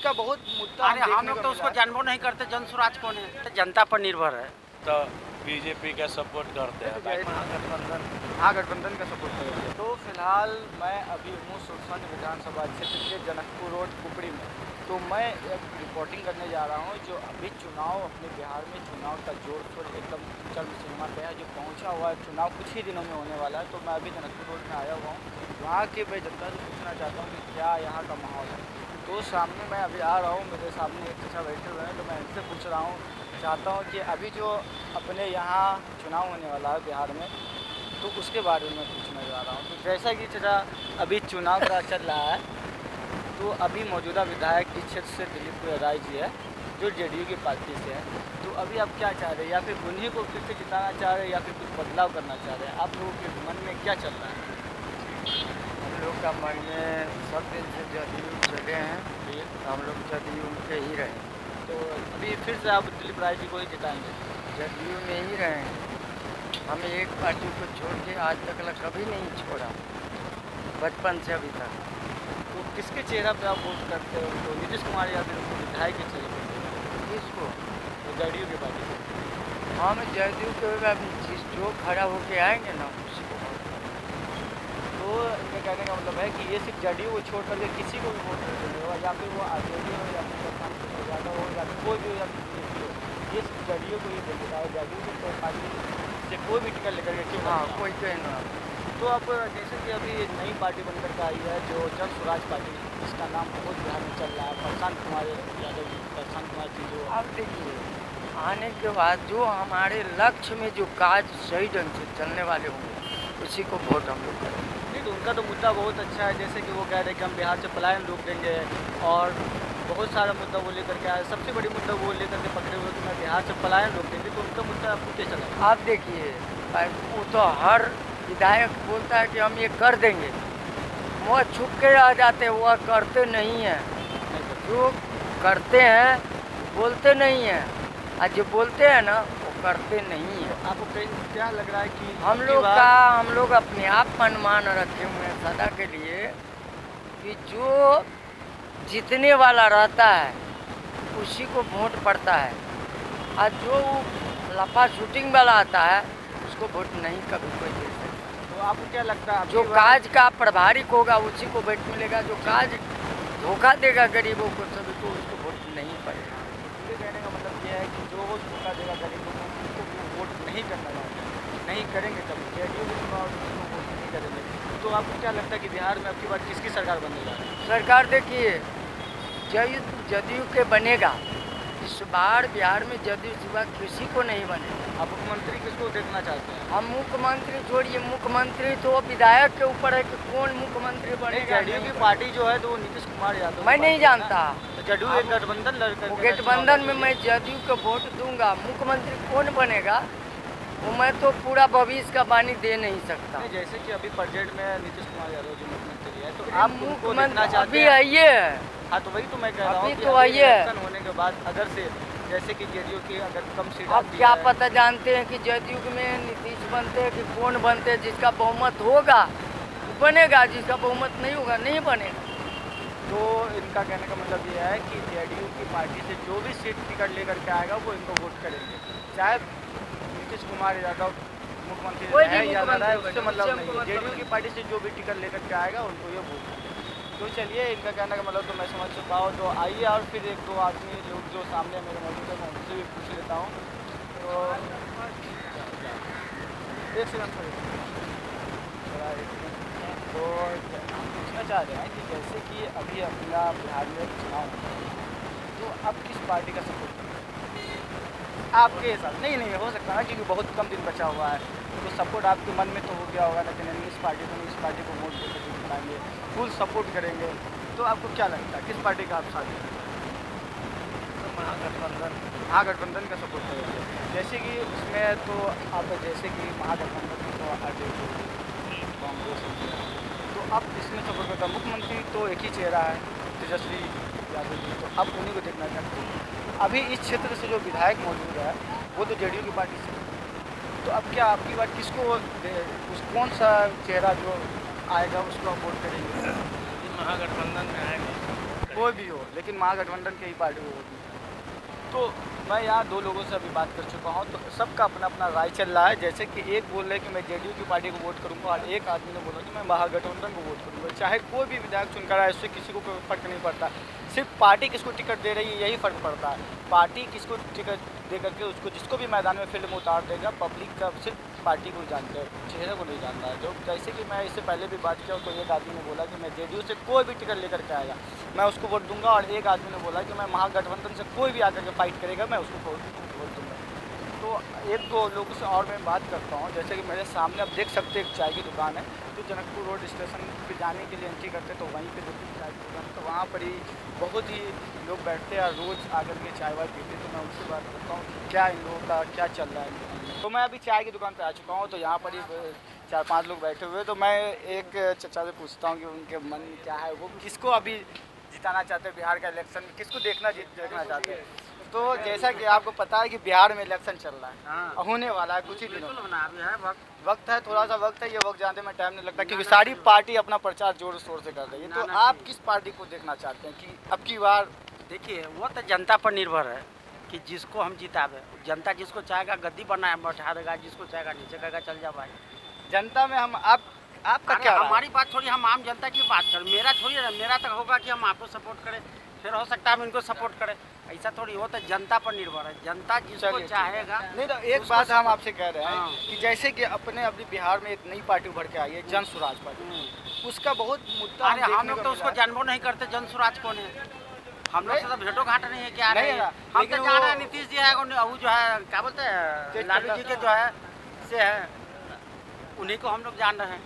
का बहुत मुद्दा अरे हम लोग तो उसको जानबो नहीं करते, जन स्वराज कौन है, तो जनता पर निर्भर है। तो बीजेपी का सपोर्ट करते हैं, महागठबंधन का सपोर्ट करेंगे। तो फिलहाल मैं अभी हूँ सुरसंड विधानसभा क्षेत्र के जनकपुर रोड कुपड़ी में। तो मैं एक रिपोर्टिंग करने जा रहा हूँ जो अभी चुनाव अपने बिहार में चुनाव का जोर शोर एकदम चरम सीमा पे है, जो पहुँचा हुआ है। चुनाव कुछ ही दिनों में होने वाला है। तो मैं अभी जनकपुर रोड में आया हुआ हूँ, वहाँ के मैं जनता से पूछना चाहता हूँ कि क्या यहाँ का माहौल है। तो सामने मैं अभी आ रहा हूँ, मेरे सामने एक चाचा बैठे हुए हैं, तो मैं इनसे पूछ रहा हूँ, चाहता हूँ कि अभी जो अपने यहाँ चुनाव होने वाला है बिहार में, तो उसके बारे में पूछना चाह रहा हूँ। तो जैसा कि चाचा अभी चुनाव का चल रहा है, तो अभी मौजूदा विधायक इस क्षेत्र से दिलीप राय जी है, जो जेडीयू की पार्टी से है। तो अभी आप क्या चाह रहे हैं, या फिर उन्हीं को फिर से जिताना चाह रहे हैं, या फिर कुछ बदलाव करना चाह रहे हैं? आप लोगों के मन में क्या चल रहा है? हम लोग का मन में सब दिन से जदयू चले हैं, हम लोग जदयू के ही रहे। तो अभी फिर से आप दिलीप राय जी को ही जिताएंगे? जदयू में ही रहे हैं। हम एक पार्टी को छोड़ के आज तक कभी नहीं छोड़ा, बचपन से अभी तक। तो किसके चेहरा पे आप वोट करते हो? तो नीतीश कुमार या फिर विधायक के चेहरे पे? किसको? तो जेडीयू की पार्टी को। हम जदयू के जिस जो खड़ा होके आएंगे ना उसी को। तो इनका कहने का मतलब है कि ये सिर्फ जेडीयू को छोड़ करके किसी को भी वोट कर देंगे, या फिर वो आरजेडी हो, या फिर प्रशांत किशोर यादव हो, या फिर कोई भी हो, या फिर बीजेपी हो, ये सिर्फ जेडीयू को ही देंगे। चाहे जेडीयू की पार्टी से कोई भी टिकट लेकर के क्यों ना हो। कोई कहना। तो अब जैसे कि अभी एक नई पार्टी बनकर के आई है, जो जन स्वराज पार्टी, जिसका नाम बहुत बिहार में चल रहा है, प्रशांत कुमार यादव जी, प्रशांत कुमार जी जो। अब देखिए, आने के बाद जो हमारे लक्ष्य में जो काज सही ढंग से चलने वाले होंगे उसी को वोट हम लोग करेंगे। नहीं, तो उनका तो मुद्दा बहुत अच्छा है, जैसे कि वो कह रहे हैं कि हम बिहार से पलायन रोक देंगे, और बहुत सारा मुद्दा वो लेकर के आए। सबसे बड़ी मुद्दा वो लेकर के पकड़े हुए कि मैं बिहार से पलायन रोक देंगे। तो उनका मुद्दा आपको क्या चला? आप देखिए, वो तो हर विधायक बोलता है कि हम ये कर देंगे, वो छुप के रह जाते हैं, वह करते नहीं हैं। जो करते हैं बोलते नहीं हैं, और जो बोलते हैं ना वो करते नहीं हैं। आपको क्या लग रहा है कि हम लोग अपने आप मनमान रखे हुए हैं सदा के लिए कि जो जीतने वाला रहता है उसी को वोट पड़ता है, और जो लफा शूटिंग वाला आता है उसको वोट नहीं कभी कोई दे सकता। तो आपको क्या लगता है, जो काज का प्रभारिक होगा उसी को वोट मिलेगा, जो काज धोखा देगा गरीबों को सभी को उसको वोट नहीं पड़ेगा। ये कहने का मतलब ये है कि जो धोखा देगा गरीबों को उसको वोट नहीं करना चाहिए, नहीं करेंगे कभी। जेडीयू को वोट नहीं करेंगे। तो आपको क्या लगता है कि बिहार में अब की बार किसकी सरकार बनने जा रही है? सरकार देखिए, जदयू के बनेगा। इस बार बिहार में जदयू सिवा किसी को नहीं बनेगा। आप मुख्यमंत्री किसको देखना चाहते हैं? हम मुख्यमंत्री छोड़िए, मुख्यमंत्री तो विधायक के ऊपर है कि कौन मुख्यमंत्री बनेगा। जेडीयू की पार्टी जो है तो वो नीतीश कुमार यादव। मैं नहीं जानता। तो जेडीयू एक गठबंधन लड़कर गठबंधन में मैं जदयू को वोट दूंगा। मुख्यमंत्री कौन बनेगा वो मैं तो पूरा भविष्य का बानी दे नहीं सकता। जैसे कि अभी बजट में नीतीश कुमार यादव जी मुख्यमंत्री है, तो आप उनको देखना चाहते अभी हैं? आइए। हाँ, तो वही तो मैं कह रहा हूँ अभी तो आइए। इलेक्शन होने के बाद अगर से जैसे कि जेडीयू की अगर कम सीट अब क्या पता जानते हैं कि जदयू में नीतीश बनते हैं कि कौन बनते हैं। जिसका बहुमत होगा वो बनेगा, जिसका बहुमत नहीं होगा नहीं बनेगा। तो इनका कहने का मतलब ये है कि जेडीयू की पार्टी से जो भी सीट टिकट लेकर के आएगा वो इनको वोट करेंगे, चाहे नीतीश कुमार यादव मुख्यमंत्री है या ना रहे, उससे मतलब नहीं। जेडीयू की पार्टी से जो भी टिकट लेकर के आएगा उनको ये वोट करेंगे। तो चलिए, इनका कहने का मतलब तो मैं समझ चुका हूँ। तो आइए और फिर एक दो आदमी लोग जो सामने मेरे मौजूद है मैं उनसे भी पूछ लेता हूँ। तो एक सेकंड तो हम पूछना चाह रहे हैं कि जैसे कि अभी अपना बिहार में चुनाव, तो अब किस पार्टी का सपोर्ट करें आपके हिसाब? नहीं हो सकता ना, क्योंकि बहुत कम दिन बचा हुआ है। तो सपोर्ट आपके मन में तो हो गया होगा, लेकिन इस पार्टी को वोट देकर जीत बनाएंगे, फुल सपोर्ट करेंगे। तो आपको क्या लगता है किस पार्टी का आप साथ दें? तो महागठबंधन का सपोर्ट करेंगे। जैसे कि उसमें तो आप जैसे कि महागठबंधन तो आरजेडी, कांग्रेस, तो अब इसमें सपोर्ट करता मुख्यमंत्री तो एक ही चेहरा है, तेजस्वी यादव जी, तो अब उन्हीं को देखना चाहते हैं। अभी इस क्षेत्र से जो विधायक मौजूद है वो तो जेडीयू की पार्टी से, तो अब क्या आपकी बात किसको कौन सा चेहरा जो आएगा उसको आप वोट करेंगे? महागठबंधन में आएगा कोई भी हो, लेकिन महागठबंधन की ही पार्टी को वोट देना है। तो मैं यहाँ 2 लोगों से अभी बात कर चुका हूँ, तो सबका अपना अपना राय चल रहा है। जैसे कि एक बोल रहे हैं कि मैं जेडीयू की पार्टी को वोट करूँगा, और एक आदमी ने बोला कि मैं महागठबंधन को वोट करूँगा। चाहे कोई भी विधायक चुनकर आए, उससे किसी को कोई फर्क नहीं पड़ता, सिर्फ पार्टी किसको टिकट दे रही है यही फ़र्क पड़ता है। पार्टी किसको टिकट दे करके उसको जिसको भी मैदान में फील्ड में उतार देगा, पब्लिक का सिर्फ पार्टी को जानते हैं, चेहरे को नहीं जानता है। जो जैसे कि मैं इससे पहले भी बात किया, तो एक आदमी ने बोला कि मैं जेडीयू से कोई भी टिकट लेकर के आएगा मैं उसको वोट दूंगा, और एक आदमी ने बोला कि मैं महागठबंधन से कोई भी आकर के फाइट करेगा मैं उसको वोट दूंगा। तो एक 2 लोगों से और मैं बात करता हूँ। जैसे कि मेरे सामने आप देख सकते हैं एक चाय की दुकान है, तो जनकपुर रोड स्टेशन पे जाने के लिए एंट्री करते, तो वहीं पे 2-3 चाय की दुकान, तो वहाँ पर ही बहुत ही लोग बैठते हैं और रोज़ आकर के चाय वाय पीते हैं। तो मैं उनसे बात करता हूँ कि क्या इन लोगों का क्या चल रहा है। तो मैं अभी चाय की दुकान पर आ चुका हूँ, तो यहाँ पर ही 4-5 लोग बैठे हुए हैं। तो मैं एक चचा से पूछता हूँ कि उनके मन में क्या है, वो किसको अभी जिताना चाहते हैं बिहार का इलेक्शन में, किसको देखना चाहते हैं। तो जैसा कि आपको पता है कि बिहार में इलेक्शन चल रहा है, हाँ। होने वाला है कुछ ही दिनों में। अभी है वक्त है, थोड़ा सा वक्त है, ये वक्त जानने में टाइम नहीं लगता, क्योंकि सारी पार्टी अपना प्रचार जोर शोर से कर रही है। तो आप किस पार्टी को देखना चाहते हैं कि अब की बार? देखिए, वो तो जनता पर निर्भर है कि जिसको हम जितावे। जनता जिसको चाहेगा गद्दी बनाए बैठा देगा, जिसको चाहेगा नीचे कहेगा चल जा भाई। जनता में हम आपका क्या राय है? हमारी बात छोड़ी, हम आम जनता की बात करें। मेरा थोड़ी है, मेरा तक होगा कि हम आपको सपोर्ट करें, फिर हो सकता है हम इनको सपोर्ट करें, ऐसा थोड़ी। वो तो जनता पर निर्भर है, जनता जिसको चाहेगा। नहीं तो एक बात हम आपसे कह रहे हैं हाँ। कि जैसे कि अभी बिहार में एक नई पार्टी उभर के आई है, जन स्वराज पार्टी, उसका बहुत मुद्दा अरे हम लोग तो उसको जानबो नहीं करते, जन स्वराज कौन है। हम लोग से तो भेंटो घाटा नहीं है क्या नहीं रहे है ना, हम लेकिन तो जान रहे हैं वो- नीतीश जी है, वो जो है क्या बोलते हैं लालू जी के जो है से है, उन्हीं को हम लोग जान रहे हैं।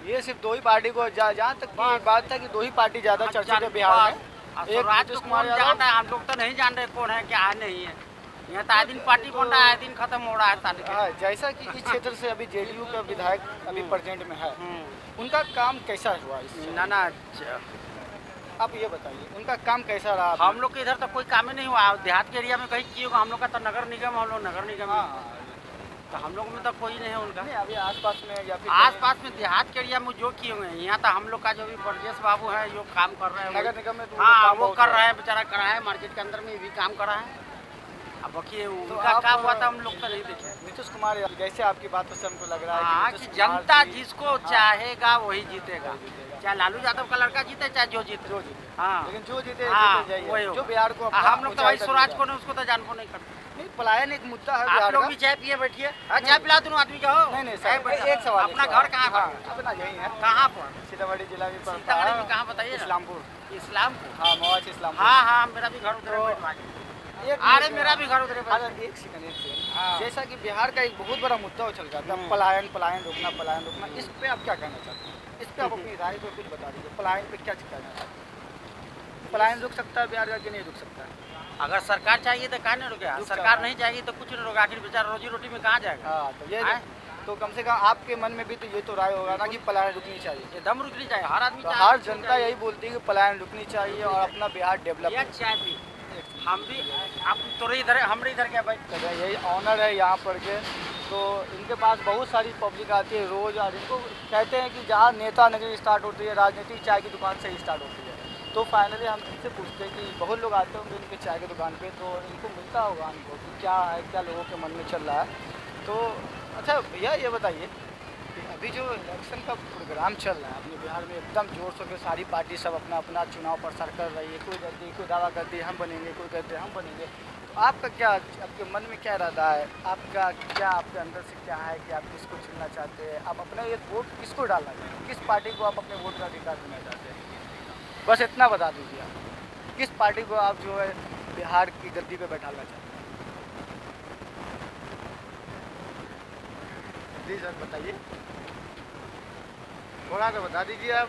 ये सिर्फ 2 ही पार्टी को जहाँ तक की बात था कि 2 ही पार्टी ज़्यादा चर्चित है बिहार में। एक स्वराज को नीतीश कौन कुमार जान यादव, रहा है, हम लोग तो नहीं जान रहे कौन है क्या है नहीं है। यहाँ तो आए दिन पार्टी बन रहा है, आए दिन खत्म हो रहा है साल के। हाँ, जैसा कि इस क्षेत्र से अभी जेडीयू का विधायक अभी प्रेजेंट में है, उनका काम कैसा हुआ इससे? ना आप ये बताइए उनका काम कैसा रहा? हम लोग के इधर तो कोई काम ही नहीं हुआ। देहात के एरिया में कहीं किए होगा, हम लोग का तो नगर निगम, हम लोग नगर निगम हाँ, में, तो हम लोग में तो कोई नहीं है उनका। नहीं अभी आसपास में या फिर आस-पास में देहात के एरिया में जो किए हुए हैं, यहाँ तो हम लोग का जो भी ब्रजेश बाबू है जो काम कर रहे हैं नगर निगम में तो उनका हाँ काम वो बहुत कर है। रहा है, बेचारा कर रहा है, मार्केट के अंदर में भी काम कर रहा है। अब बाकी उनका आप- काम हुआ था हम लोग तो नहीं देखे। नीतीश कुमार यादव, जैसे आपकी बातों से हमको लग रहा है हाँ कि कि नीतीश कुमार जनता जी- जिसको हाँ, चाहेगा वही जीतेगा, जीतेगा। चाहे लालू यादव का लड़का जीते चाहे जो जीते। जो जीते, हाँ लेकिन जो जीते हाँ, जीते जाइए, वही जो होगा। बिहार को अपना हम लोग तो भाई ऊंचाई तक स्वराज ले को नहीं, उसको तो जानबो नहीं करते। नहीं, पलायन एक मुद्दा है आप बिहार लोग का। भी चाय पिए बैठिए। हाँ, चाय पिला दूँ आदमी का हो। नहीं सर, बैठा। एक सवाल अपना घर कहाँ हाँ, पर? अपना यही है, कहाँ पर? सीतामढ़ी जिला में पड़ता सीतामढ़ी में है, कहाँ बताइए ना? इस्लामपुर। इस्लामपुर। हाँ, मवाज इस्लामपुर। हाँ हाँ, मेरा भी घर उधर तो- है। एक अरे मिनट मेरा में- भी घर उधर है। हाँ, एक सेकंड। हाँ। जैसा कि बिहार का एक बहुत बड़ा मुद्दा चल रहा था, पलायन रोकना, इस पे आप क्या कहना चाहते हैं? इस पे आप अपनी राय को कुछ बता दीजिए, पलायन पे क्या कहना चाहते हैं? पलायन रुक सकता है बिहार का कि नहीं रुक सकता है? अगर सरकार चाहिए तो कहाँ नहीं रुकेगा, रुक सरकार जाएगा। नहीं चाहिए तो कुछ नहीं रुका, आखिर बेचारा रोजी रोटी में कहाँ जाएगा। हाँ, तो ये आए? तो कम से कम आपके मन में भी तो ये तो राय होगा ना कि पलायन रुकनी चाहिए। ये दम रुकनी चाहिए, हर आदमी तो चाहे हर रुकनी जनता चाहिए। यही बोलती है कि पलायन रुकनी चाहिए और अपना बिहार डेवलप ये चाय पी, हम भी आप तो इधर हमारे इधर क्या भाई। कर रहे हैं। यही ऑनर है यहाँ पर के, तो इनके पास बहुत सारी पब्लिक आती है रोज़, और इनको कहते हैं कि जहाँ नेता नगरी स्टार्ट होती है, राजनीति चाय की दुकान से ही स्टार्ट होती है। तो फाइनली हम इनसे पूछते हैं कि बहुत लोग आते होंगे इनके चाय की दुकान पे, तो इनको मिलता होगा इनको कि क्या है, क्या लोगों के मन में चल रहा है। तो अच्छा भैया ये बताइए कि अभी जो इलेक्शन का प्रोग्राम चल रहा है अपने बिहार में, एकदम जोर शोर के सारी पार्टी सब अपना अपना चुनाव प्रचार कर रही है, कोई कहती है, कोई दावा करती है हम बनेंगे, कोई कहते हैं हम बनेंगे। तो आपका क्या, आपके मन में क्या इरादा है, आपका क्या, आपके अंदर से क्या है कि आप किसको चुनना चाहते हैं, आप अपना एक वोट किसको डालना चाहते हैं, किस पार्टी को आप अपने वोट का अधिकार देना चाहते हैं? बस इतना बता दीजिए आप, किस पार्टी को आप जो है बिहार की गद्दी पे बैठाना चाहते हैं? जी सर बताइए, थोड़ा सा बता दीजिए आप।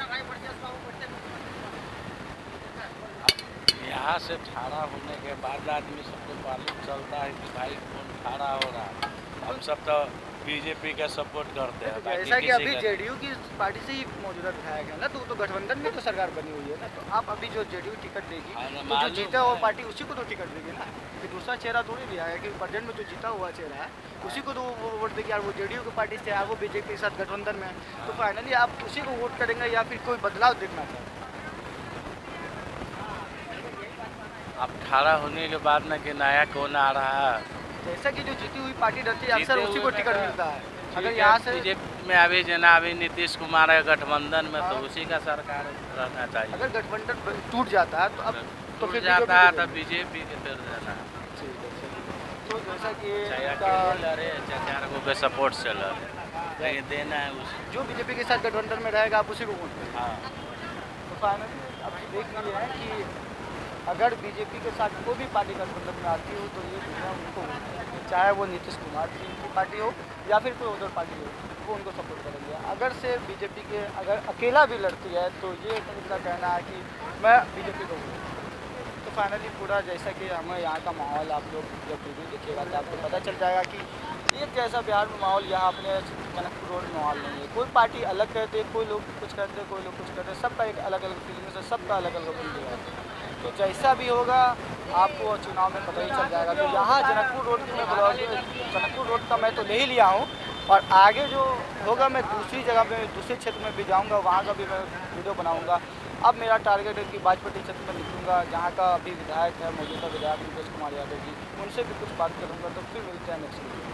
यहाँ से ठाड़ा होने के बाद आदमी सबको मालूम चलता है कि भाई कौन ठाड़ा हो रहा है। हम सब तो बीजेपी का सपोर्ट करते हैं, बाकी जैसा कि किसी अभी का जेडीयू की पार्टी से ही मौजूदा विधायक है ना, तो गठबंधन में तो सरकार बनी हुई है ना, तो आप अभी जो जेडीयू टिकट देगी हाँ, तो जो मालूम जीता हुआ है। पार्टी उसी को तो टिकट देगी ना, कि दूसरा चेहरा थोड़ी दिया है कि प्रेजेंट में जो जीता हुआ चेहरा है उसी को तो वो वोट देगी, यार वो जेडीयू की पार्टी से है, वो बीजेपी के साथ गठबंधन में है, तो फाइनली आप उसी को वोट करेंगे या फिर कोई बदलाव देखना चाहते हैं? खड़ा होने के बाद ना कि नया कौन आ रहा है। जैसा कि जो जीती हुई पार्टी रहती है अक्सर जीते उसी हुए को में टिकट तो मिलता है। ठीक अगर है, यहाँ से बीजेपी में अभी जना अभी नीतीश कुमार है गठबंधन में, तो हाँ। उसी का सरकार रहना चाहिए। अगर गठबंधन टूट जाता है तो अब तो फिर जाता है BJP तो बीजेपी के फिर रहना है। ठीक है, चलिए। तो जैसा कि चाहे इनका अकेले लड़े चाहे 4 गो के सपोर्ट से लड़े, लेकिन देना है उसी। जो बीजेपी के साथ गठबंधन में रहेगा आप उसी को वोट करेंगे। हाँ, तो फाइनली अब देख लिए हैं कि अगर बीजेपी के साथ कोई भी पार्टी गठबंधन में आती हो तो ये दुनिया उनको वोट करेंगे, चाहे वो नीतीश कुमार जी की पार्टी हो या फिर कोई उधर पार्टी हो, वो उनको सपोर्ट करेंगे। अगर से बीजेपी के अगर अकेला भी लड़ती है तो ये इनका कहना है कि मैं बीजेपी को वोट करूंगा। तो फाइनली पूरा जैसा कि हमें यहाँ का माहौल आप लोग जब वीडियो देखिएगा तो आपको पता चल जाएगा कि एक जैसा बिहार में माहौल यहाँ अपने जनकपुर रोड में माहौल नहीं है। कोई पार्टी अलग कहते हैं, कोई लोग कुछ कहते हैं, कोई लोग कुछ कहते हैं, सबका एक अलग अलग फीलिंग्स है, सबका अलग अलग ओपिनियन है। तो जैसा भी होगा आपको चुनाव में पता ही चल जाएगा। तो यहाँ जनकपुर रोड में जनकपुर रोड का मैं तो ले ही लिया हूँ और आगे जो होगा मैं दूसरी जगह पे दूसरे क्षेत्र में भी जाऊँगा, वहाँ का भी मैं वीडियो बनाऊँगा। अब मेरा टारगेट है कि बाजपट्टी क्षेत्र में निकलूँगा, जहाँ का अभी विधायक है मौजूदा विधायक नीतीश कुमार यादव जी, उनसे भी कुछ बात करूँगा। तो फिर मिलते हैं नेक्स्ट वीडियो।